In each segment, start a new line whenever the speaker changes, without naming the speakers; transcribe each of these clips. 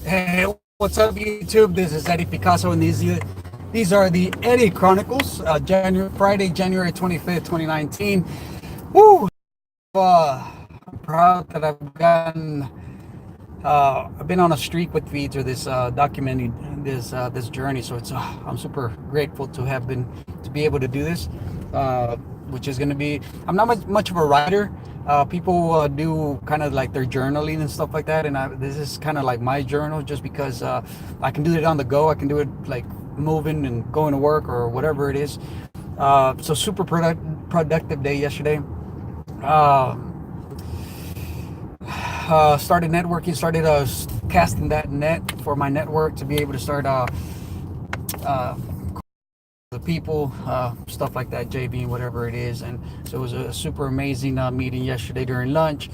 Hey, what's up, YouTube? This is Eddie Picasso, and these are the Eddie Chronicles, Friday, January 25th, 2019. Woo! I'm proud that I've gotten. I've been on a streak with feeds or this documenting this journey. So I'm super grateful to have been to be able to do this, uh, which is going to be. I'm not much of a writer. People do kind of like their journaling and stuff like that, and this is kind of like my journal, just because I can do it on the go. I can do it like moving and going to work or whatever it is. So super productive day yesterday. Uh, Started networking, started casting that net for my network to be able to start uh, the people, stuff like that, JV, whatever it is. And so it was a super amazing meeting yesterday during lunch.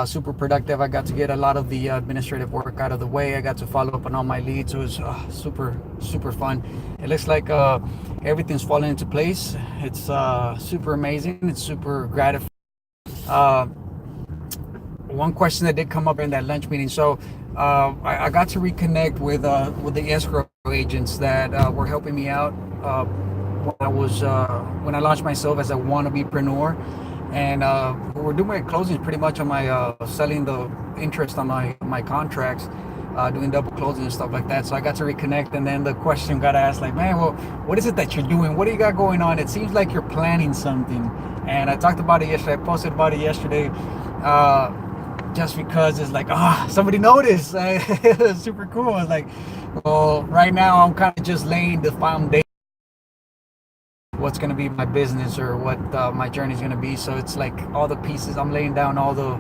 Super productive. I got to get a lot of the administrative work out of the way. I got to follow up on all my leads. It was super fun. It looks like everything's falling into place. It's super amazing. It's super gratifying. Uh, One question that did come up in that lunch meeting. So I got to reconnect with the escrow agents that were helping me out when I launched myself as a wannabe-preneur, and we were doing my closings pretty much on my selling the interest on my contracts. Doing double closing and stuff like that. So I got to reconnect, and then the question got asked, like, man, well, what is it that you're doing? What do you got going on? It seems like you're planning something. And I talked about it yesterday. I posted about it yesterday. Just because it's like, somebody noticed. It's super cool. It's like, well, right now I'm kind of just laying the foundation of what's going to be my business, or what my journey is going to be. So it's like all the pieces, I'm laying down all the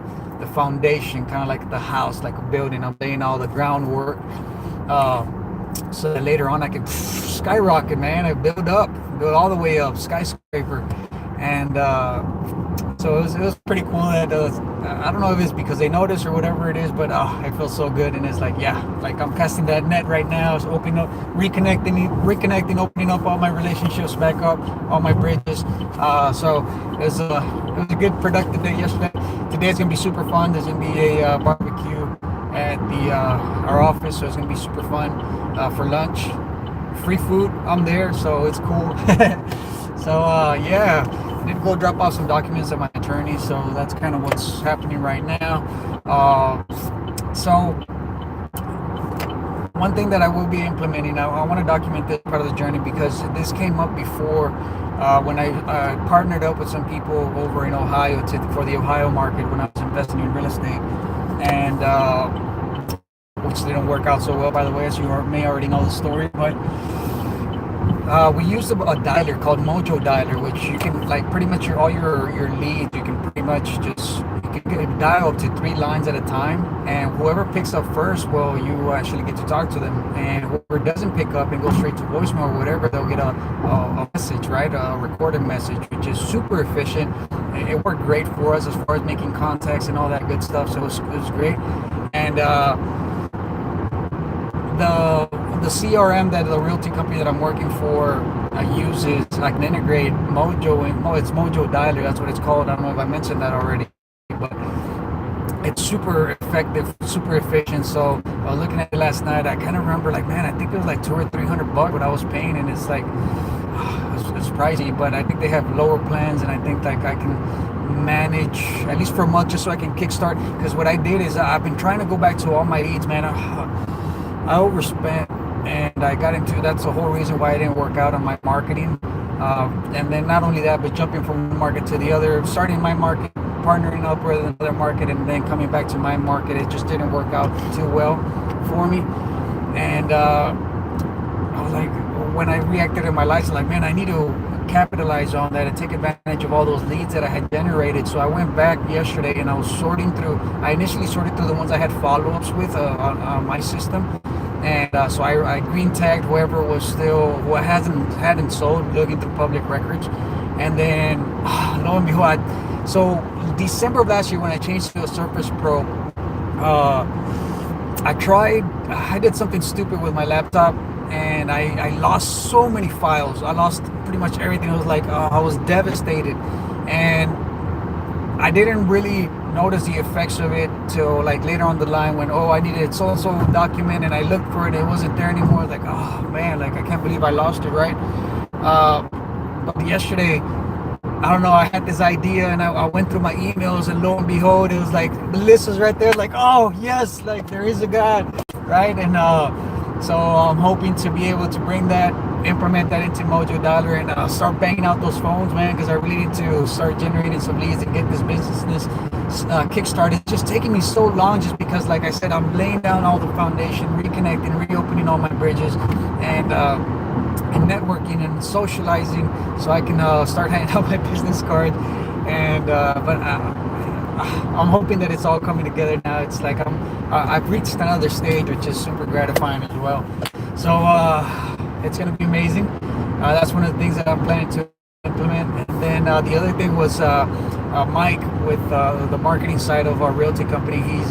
foundation, kind of like the house, like a building. I'm laying all the groundwork, so that later on I can skyrocket, man. I build all the way up, skyscraper. And so it was pretty cool that I don't know if it's because they noticed or whatever it is, but I feel so good. And it's like, yeah, like I'm casting that net right now. It's opening up, reconnecting, opening up all my relationships back up, all my bridges. So it was a good productive day yesterday. Today's gonna be super fun. There's gonna be a barbecue at the our office, so it's gonna be super fun for lunch. Free food, I'm there, so it's cool. So yeah, I need to go drop off some documents at my attorney. So that's kind of what's happening right now. So one thing that I will be implementing, I want to document this part of the journey, because this came up before when I partnered up with some people over in Ohio for the Ohio market when I was investing in real estate, and which didn't work out so well, by the way, as you may already know the story. But we used a dialer called Mojo Dialer, which you can, like, pretty much all your leads, you can pretty much just you can dial up to 3 lines at a time, and whoever picks up first, well, you actually get to talk to them, and whoever doesn't pick up and go straight to voicemail or whatever, they'll get a message, right, a recorded message, which is super efficient. It worked great for us as far as making contacts and all that good stuff. So it was great. And the CRM that the realty company that I'm working for uses, I can integrate Mojo, and it's Mojo Dialer, that's what it's called. I don't know if I mentioned that already, but it's super effective, super efficient. So I was looking at it last night. I kind of remember, like, man, I think it was like $200 or $300 what I was paying, and it's like it's pricey, but I think they have lower plans, and I think like I can manage at least for a month, just so I can kickstart. Because what I did is I've been trying to go back to all my leads, man. I overspent, and I got into, that's the whole reason why I didn't work out on my marketing. And then not only that, but jumping from one market to the other, starting my market, partnering up with another market, and then coming back to my market, it just didn't work out too well for me. And I was like, when I reactivated my license, like, man, I need to capitalize on that and take advantage of all those leads that I had generated. So I went back yesterday and I was sorting through. I initially sorted through the ones I had follow-ups with on my system, and so I green tagged whoever was still, who hadn't sold, looking through public records. And then lo and behold, so December of last year, when I changed to a Surface Pro, I did something stupid with my laptop, and I lost so many files. I lost pretty much everything. It was like I was devastated, and I didn't really notice the effects of it till like later on the line when, oh, I needed so and so document and I looked for it, it wasn't there anymore. Like, oh man, like I can't believe I lost it, right? But yesterday, I don't know, I had this idea and I went through my emails, and lo and behold, it was like the list was right there. Like, oh yes, like there is a God, right? And so I'm hoping to be able to bring that, implement that into Mojo Dollar, and start banging out those phones, man, because I really need to start generating some leads and get this business kickstarted. It's just taking me so long, just because, like I said, I'm laying down all the foundation, reconnecting, reopening all my bridges, and networking and socializing, so I can start handing out my business card. And but I'm hoping that it's all coming together now. It's like I've reached another stage, which is super gratifying as well. So it's gonna be amazing. That's one of the things that I'm planning to implement. And then the other thing was Mike with the marketing side of our realty company. He's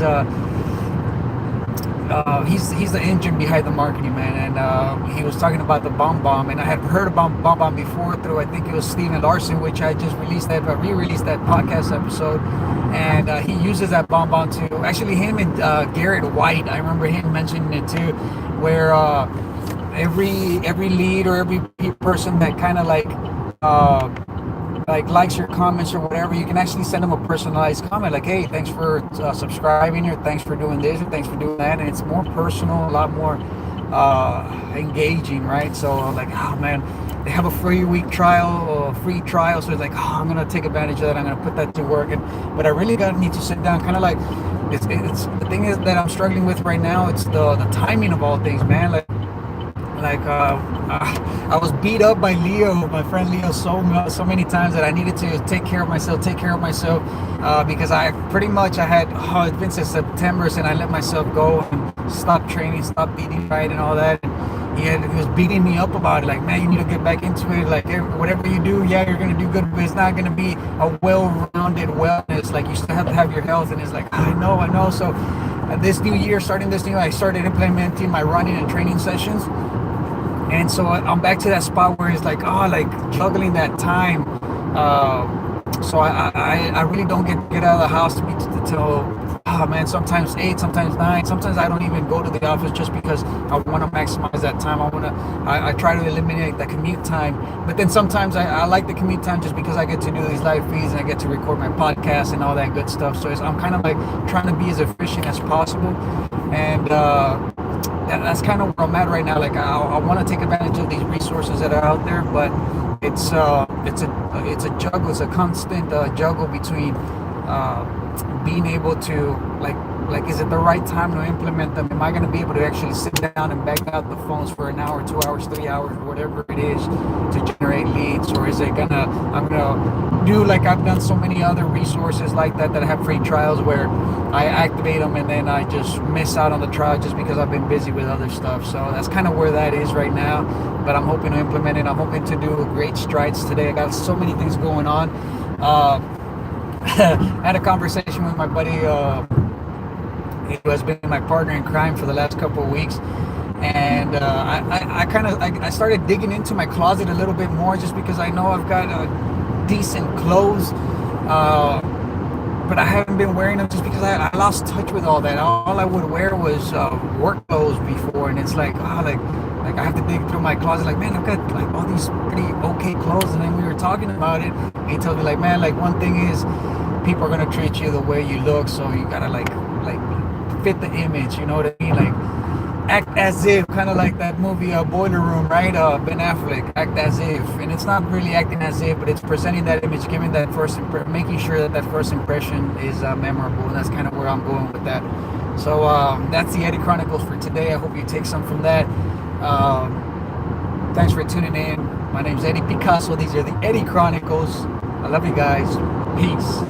the engine behind the marketing, man. And he was talking about the bomb, and I had heard about bomb before through, I think it was Steven Larson, which I just re-released that podcast episode. And he uses that bomb to, actually, him and Garrett White, I remember him mentioning it too, where every lead or every person that kind of like likes your comments or whatever, you can actually send them a personalized comment like, hey, thanks for subscribing, or thanks for doing this, or thanks for doing that. And it's more personal, a lot more engaging, right? So like, oh man, they have a free trial, so it's like, oh, I'm gonna take advantage of that, I'm gonna put that to work. But I really need to sit down, kind of like, it's the thing is that I'm struggling with right now, it's the timing of all things, man. Like I was beat up by Leo, my friend Leo, so many times that I needed to take care of myself, because I had, it's been since September since I let myself go and stop training, stop eating right and all that. And he was beating me up about it, like, man, you need to get back into it, like whatever you do, yeah, you're gonna do good, but it's not gonna be a well-rounded wellness, like you still have to have your health. And it's like, I know. So starting this new year, I started implementing my running and training sessions. And so I'm back to that spot where it's like, like juggling that time. So I really don't get out of the house till sometimes 8, sometimes 9. Sometimes I don't even go to the office just because I want to maximize that time. I try to eliminate the commute time. But then sometimes I like the commute time just because I get to do these live feeds and I get to record my podcast and all that good stuff. So I'm kind of like trying to be as efficient as possible. And that's kind of where I'm at right now. Like I want to take advantage of these resources that are out there, but it's a juggle. It's a constant juggle between being able to like, is it the right time to implement them? Am I going to be able to actually sit down and bang out the phones for an hour, 2 hours, 3 hours, whatever it is, to generate leads? Or is it I'm gonna do like I've done so many other resources like that have free trials where I activate them and then I just miss out on the trial just because I've been busy with other stuff. So that's kind of where that is right now. But I'm hoping to implement it. I'm hoping to do great strides today. I got so many things going on. I had a conversation with my buddy, who has been my partner in crime for the last couple of weeks, and I started digging into my closet a little bit more, just because I know I've got decent clothes, but I haven't been wearing them just because I lost touch with all that. All I would wear was work clothes before, and it's like, like I have to dig through my closet. Like, man, I've got like all these pretty okay clothes. And then we were talking about it, and he told me, like, man, like one thing is, people are gonna treat you the way you look, so you gotta like fit the image, you know what I mean? Like act as if, kind of like that movie Boiler Room, right? Ben Affleck, act as if. And it's not really acting as if, but it's presenting that image, giving that making sure that first impression is memorable. And that's kind of where I'm going with that. So that's the Eddie Chronicles for today. I hope you take some from that. Thanks for tuning in. My name's Eddie Picasso. These are the Eddie Chronicles. I love you guys. Peace.